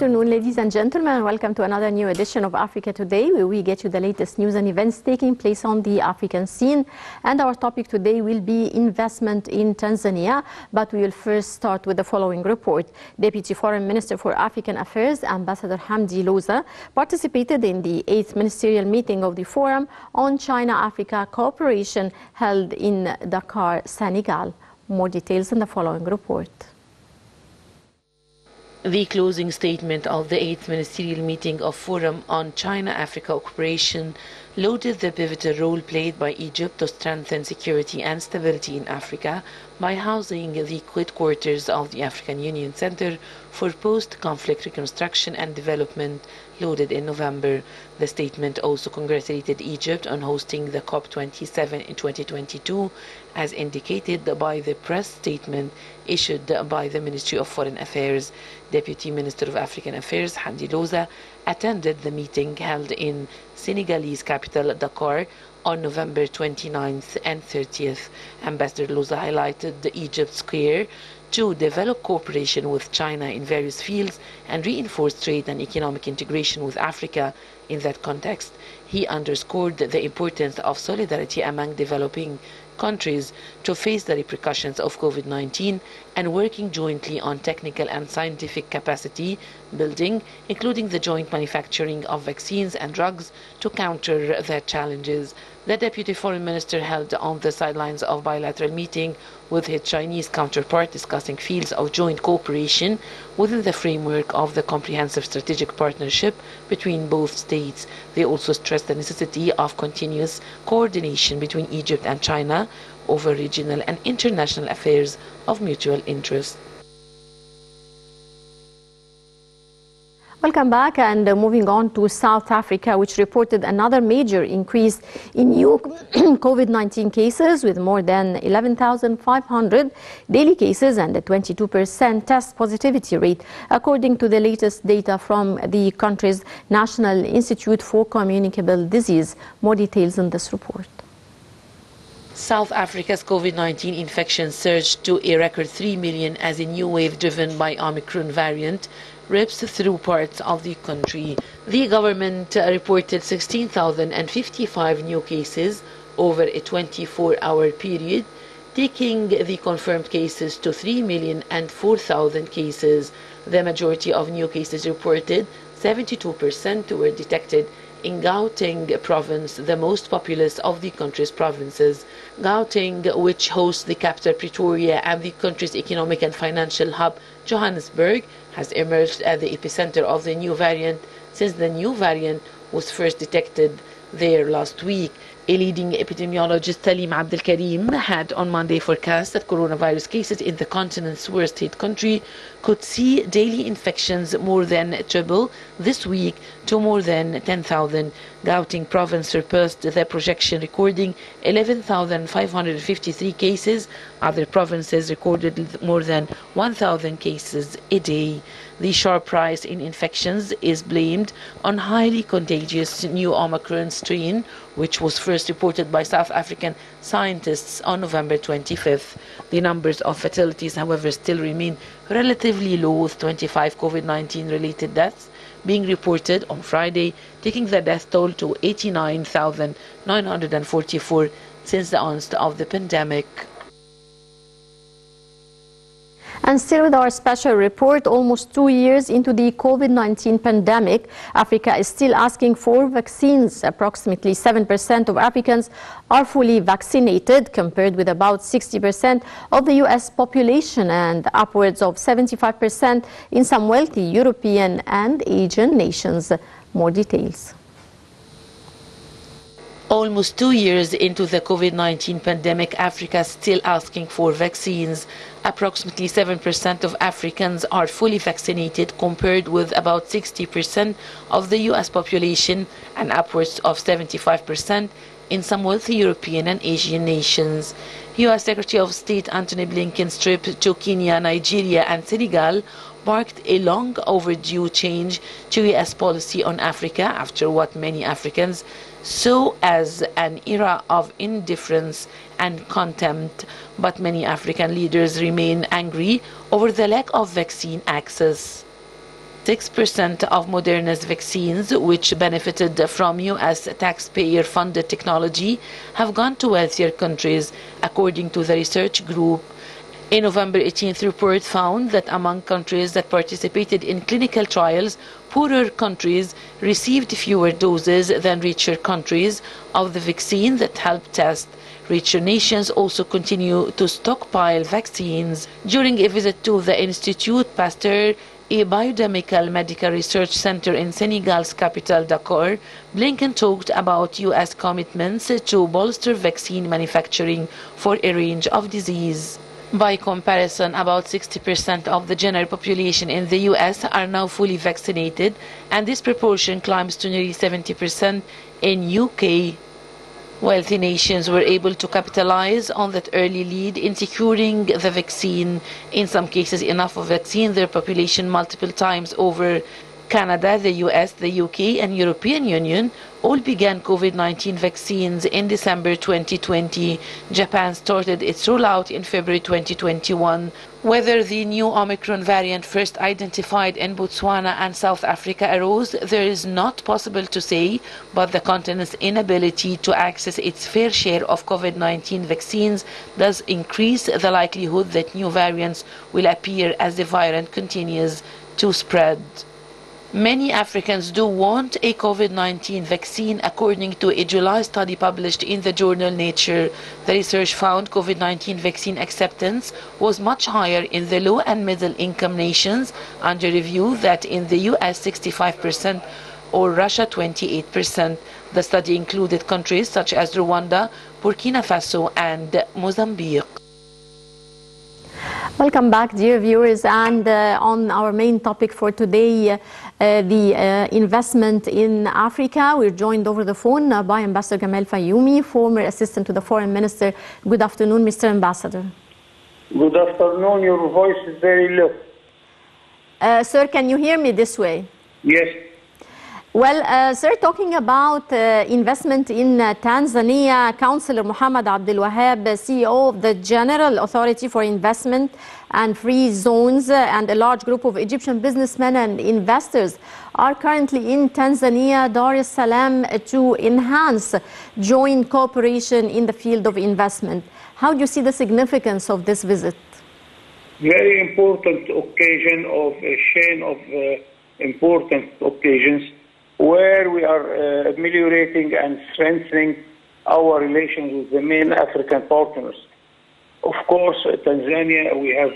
afternoon, ladies and gentlemen. Welcome to another new edition of Africa Today, where we get you the latest news and events taking place on the African scene. And our topic today will be investment in Tanzania. But we will first start with the following report. Deputy Foreign Minister for African Affairs, Ambassador Hamdi Louza, participated in the 8th ministerial meeting of the Forum on China-Africa Cooperation held in Dakar, Senegal. More details in the following report. The closing statement of the 8th ministerial meeting of Forum on China-Africa Cooperation lauded the pivotal role played by Egypt to strengthen security and stability in Africa by housing the headquarters of the African Union Center for Post-Conflict Reconstruction and Development, loaded in November. The statement also congratulated Egypt on hosting the COP27 in 2022, as indicated by the press statement issued by the Ministry of Foreign Affairs. Deputy Minister of African Affairs, Hamdi Louza, attended the meeting held in Senegalese capital Dakar on November 29th and 30th. Ambassador Louza highlighted Egypt's care to develop cooperation with China in various fields and reinforce trade and economic integration with Africa. In that context, he underscored the importance of solidarity among developing countries to face the repercussions of COVID-19 and working jointly on technical and scientific capacity building, including the joint manufacturing of vaccines and drugs to counter their challenges. The Deputy Foreign Minister held on the sidelines of bilateral meeting with his Chinese counterpart, discussing fields of joint cooperation within the framework of the comprehensive strategic partnership between both states. They also stressed the necessity of continuous coordination between Egypt and China over regional and international affairs of mutual interest. Welcome back, and moving on to South Africa, which reported another major increase in new COVID-19 cases, with more than 11,500 daily cases and a 22% test positivity rate, according to the latest data from the country's National Institute for Communicable Disease. More details in this report. South Africa's COVID-19 infections surged to a record 3 million as a new wave driven by Omicron variant rips through parts of the country. The government reported 16,055 new cases over a 24-hour period, taking the confirmed cases to 3,004,000 cases. The majority of new cases reported, 72%, were detected in Gauteng province, the most populous of the country's provinces. Gauteng, which hosts the capital Pretoria and the country's economic and financial hub Johannesburg, has emerged as the epicenter of the new variant since the new variant was first detected there last week. A leading epidemiologist, Talim Abdelkarim, had on Monday forecast that coronavirus cases in the continent's worst hit country could see daily infections more than triple this week to more than 10,000. Gauteng province surpassed the projection, recording 11,553 cases. Other provinces recorded more than 1,000 cases a day. The sharp rise in infections is blamed on highly contagious new Omicron strain, which was first reported by South African scientists on November 25th. The numbers of fatalities, however, still remain relatively low, with 25 COVID-19 related deaths being reported on Friday, taking the death toll to 89,944 since the onset of the pandemic. And still with our special report, almost 2 years into the COVID-19 pandemic, Africa is still asking for vaccines. Approximately 7% of Africans are fully vaccinated, compared with about 60% of the U.S. population and upwards of 75% in some wealthy European and Asian nations. More details. Almost 2 years into the COVID-19 pandemic, Africa is still asking for vaccines. Approximately 7% of Africans are fully vaccinated, compared with about 60% of the U.S. population and upwards of 75% in some wealthy European and Asian nations. U.S. Secretary of State Antony Blinken's trip to Kenya, Nigeria and Senegal marked a long overdue change to U.S. policy on Africa after what many Africans saw as an era of indifference and contempt. But many African leaders remain angry over the lack of vaccine access. 6% of Moderna's vaccines, which benefited from U.S. taxpayer-funded technology, have gone to wealthier countries, according to the research group. A November 18th report found that among countries that participated in clinical trials, poorer countries received fewer doses than richer countries of the vaccine that helped test. Richer nations also continue to stockpile vaccines. During a visit to the Institut Pasteur, a biomedical medical research center in Senegal's capital, Dakar, Blinken talked about U.S. commitments to bolster vaccine manufacturing for a range of diseases. By comparison, about 60% of the general population in the U.S. are now fully vaccinated, and this proportion climbs to nearly 70% in UK. Wealthy nations were able to capitalize on that early lead in securing the vaccine, in some cases enough of vaccine their population multiple times over. Canada, the US, the UK and European Union all began COVID-19 vaccines in December 2020. Japan started its rollout in February 2021. Whether the new Omicron variant first identified in Botswana and South Africa arose, there is not possible to say, but the continent's inability to access its fair share of COVID-19 vaccines does increase the likelihood that new variants will appear as the variant continues to spread. Many Africans do want a COVID-19 vaccine, according to a July study published in the journal Nature. The research found COVID-19 vaccine acceptance was much higher in the low and middle income nations, under review that in the US 65% or Russia 28%. The study included countries such as Rwanda, Burkina Faso and Mozambique. Welcome back, dear viewers, and on our main topic for today, the investment in Africa. We're joined over the phone by Ambassador Gamal Fayoumi, former assistant to the foreign minister. Good afternoon, Mr. Ambassador. Good afternoon. Your voice is very low. Sir, can you hear me this way? Yes. Well, sir, talking about investment in Tanzania, Councillor Muhammad Abdul Wahab, CEO of the General Authority for Investment and Free Zones, and a large group of Egyptian businessmen and investors are currently in Tanzania, Dar es Salaam, to enhance joint cooperation in the field of investment. How do you see the significance of this visit? Very important occasion of a chain of important occasions where we are ameliorating and strengthening our relations with the main African partners. Of course, Tanzania, we have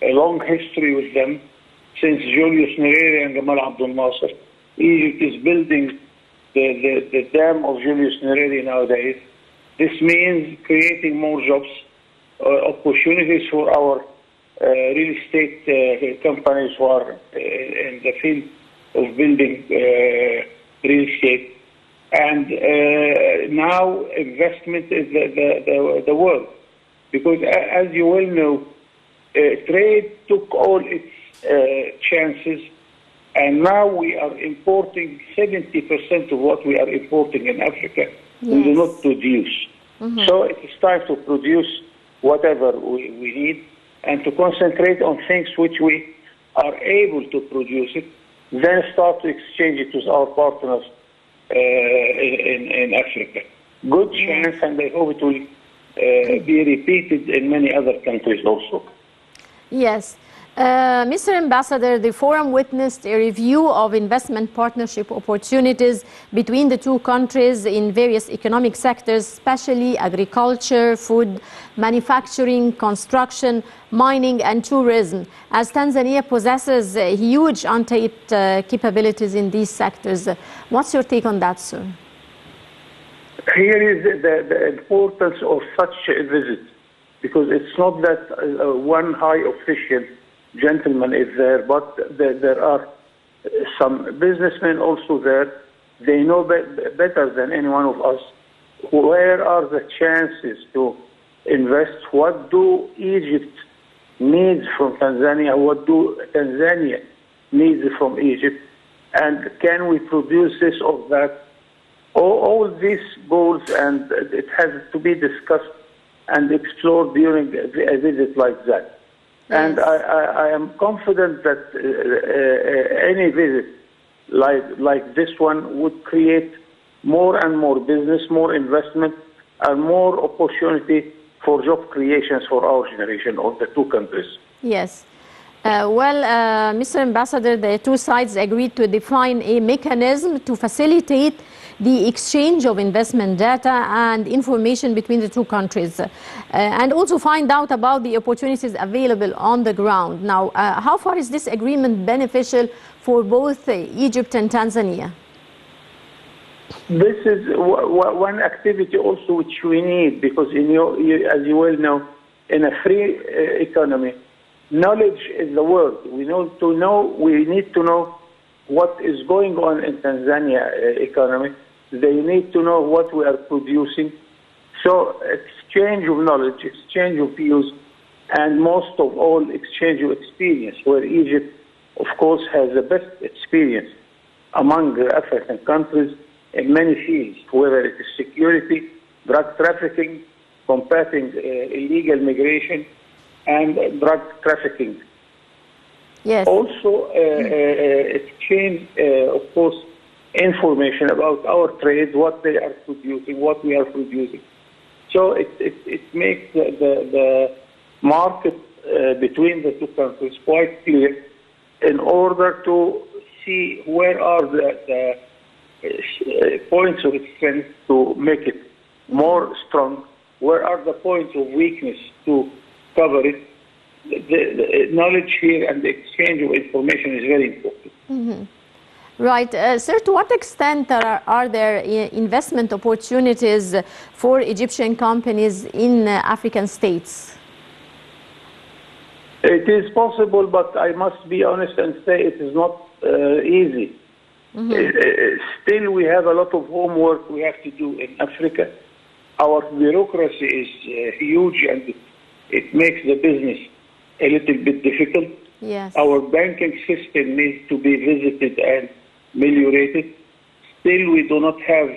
a long history with them since Julius Nyerere and Gamal Abdel Nasser. Egypt is building the dam of Julius Nyerere nowadays. This means creating more jobs, opportunities for our real estate companies who are in the field of building real estate. And now investment is the word. Because as you well know, trade took all its chances, and now we are importing 70% of what we are importing in Africa. Yes. We do not produce. Mm-hmm. So it is time to produce whatever we need and to concentrate on things which we are able to produce it, then start to exchange it with our partners in Africa. Good chance, and I hope it will be repeated in many other countries also. Yes. Mr. Ambassador, the forum witnessed a review of investment partnership opportunities between the two countries in various economic sectors, especially agriculture, food, manufacturing, construction, mining and tourism, as Tanzania possesses huge untapped capabilities in these sectors. What's your take on that, sir? Here is the importance of such a visit, because it's not that one high official gentleman is there, but there are some businessmen also there. They know better than any one of us where are the chances to invest, what do Egypt needs from Tanzania, what do Tanzania needs from Egypt, and can we produce this or that. All these goals, and it has to be discussed and explored during a visit like that. And I am confident that any visit like this one would create more and more business, more investment, and more opportunity for job creations for our generation of the two countries. Yes. Mr. Ambassador, the two sides agreed to define a mechanism to facilitate the exchange of investment data and information between the two countries, and also find out about the opportunities available on the ground. Now, how far is this agreement beneficial for both Egypt and Tanzania? This is one activity also which we need, because as you well know, in a free economy, knowledge is the word. We need to know what is going on in Tanzania economy. They need to know what we are producing. So exchange of knowledge, exchange of views, and most of all, exchange of experience, where Egypt, of course, has the best experience among the African countries in many fields, whether it is security, drug trafficking, combating illegal migration, and drug trafficking. Yes. Also, exchange, of course, information about our trade, what they are producing, what we are producing. So it makes the market between the two countries quite clear, in order to see where are the points of strength to make it more strong, where are the points of weakness to cover it. The knowledge here and the exchange of information is very important. Mm-hmm. Right. Sir, to what extent are there investment opportunities for Egyptian companies in African states? It is possible, but I must be honest and say it is not easy. Mm-hmm. Still, we have a lot of homework we have to do in Africa. Our bureaucracy is huge, and it makes the business a little bit difficult. Yes. Our banking system needs to be visited and ameliorated. Still, we do not have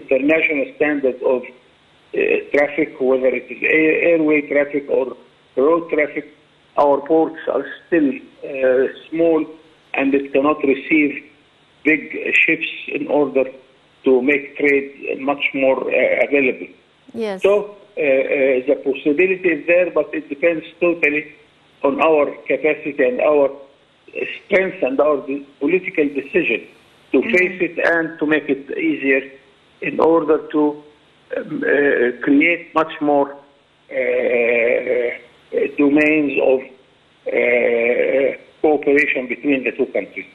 international standard of traffic, whether it is airway traffic or road traffic. Our ports are still small, and it cannot receive big ships in order to make trade much more available. Yes. So the possibility is there, but it depends totally on our capacity and our strength and our political decision to face it and to make it easier, in order to create much more domains of cooperation between the two countries.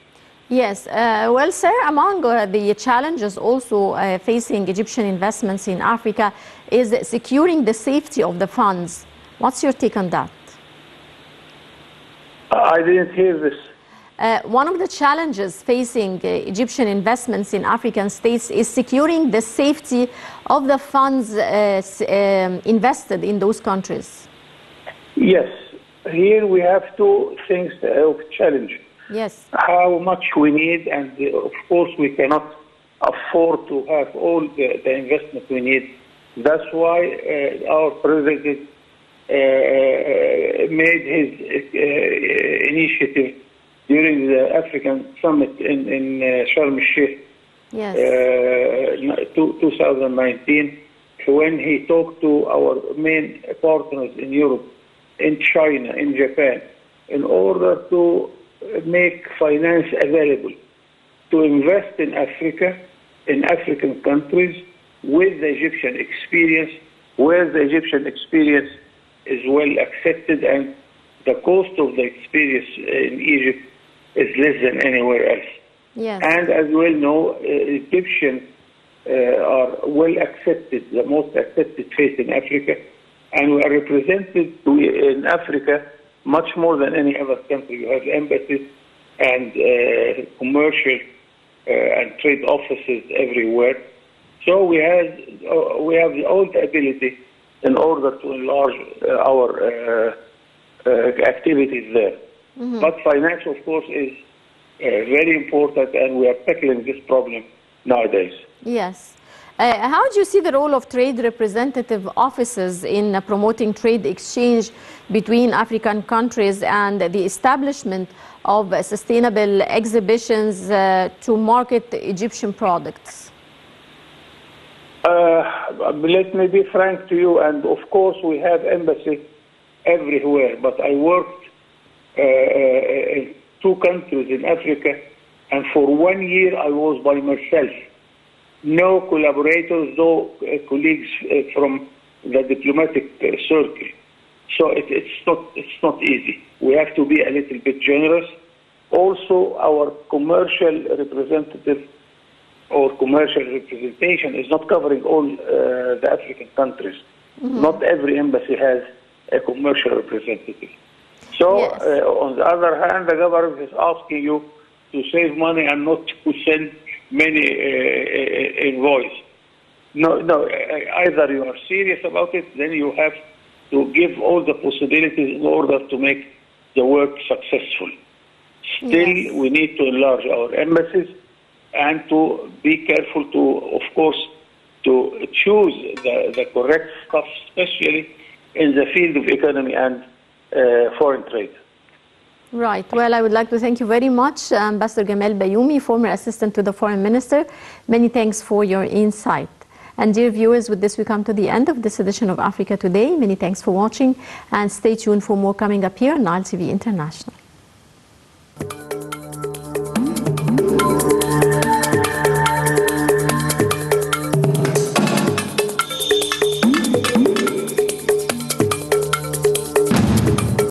Yes. Well, sir, among the challenges also facing Egyptian investments in Africa is securing the safety of the funds. What's your take on that? I didn't hear this. One of the challenges facing Egyptian investments in African states is securing the safety of the funds invested in those countries. Yes. Here we have two things of challenge. Yes. How much we need, and of course we cannot afford to have all the investment we need. That's why our president made his initiative during the African summit in Sharm el-Sheikh, yes. 2019, when he talked to our main partners in Europe, in China, in Japan, in order to make finance available to invest in Africa, in African countries, with the Egyptian experience, where the Egyptian experience is well accepted, and the cost of the experience in Egypt is less than anywhere else. Yes. And as we well know, Egyptians are well accepted, the most accepted faith in Africa, and we are represented in Africa much more than any other country. You have embassies and commercial and trade offices everywhere. So we have all the ability in order to enlarge our activities there. Mm-hmm. But finance, of course, is very important, and we are tackling this problem nowadays. Yes. How do you see the role of trade representative offices in promoting trade exchange between African countries and the establishment of sustainable exhibitions to market Egyptian products? Let me be frank to you, and of course we have embassies everywhere, but I worked in 2 countries in Africa, and for 1 year I was by myself. No collaborators, no colleagues from the diplomatic circle. So it's not easy. We have to be a little bit generous. Also, our commercial representative or commercial representation is not covering all the African countries. Mm-hmm. Not every embassy has a commercial representative. So, yes. On the other hand, the government is asking you to save money and not to send many invoices. No, either you are serious about it, then you have to give all the possibilities in order to make the work successful. Still, yes. We need to enlarge our embassies and to be careful to, of course, to choose the correct stuff, especially in the field of economy and foreign trade. Right. Well, I would like to thank you very much, Ambassador Gamal Bayoumi, former assistant to the Foreign Minister. Many thanks for your insight. And dear viewers, with this we come to the end of this edition of Africa Today. Many thanks for watching, and stay tuned for more coming up here on Nile TV International.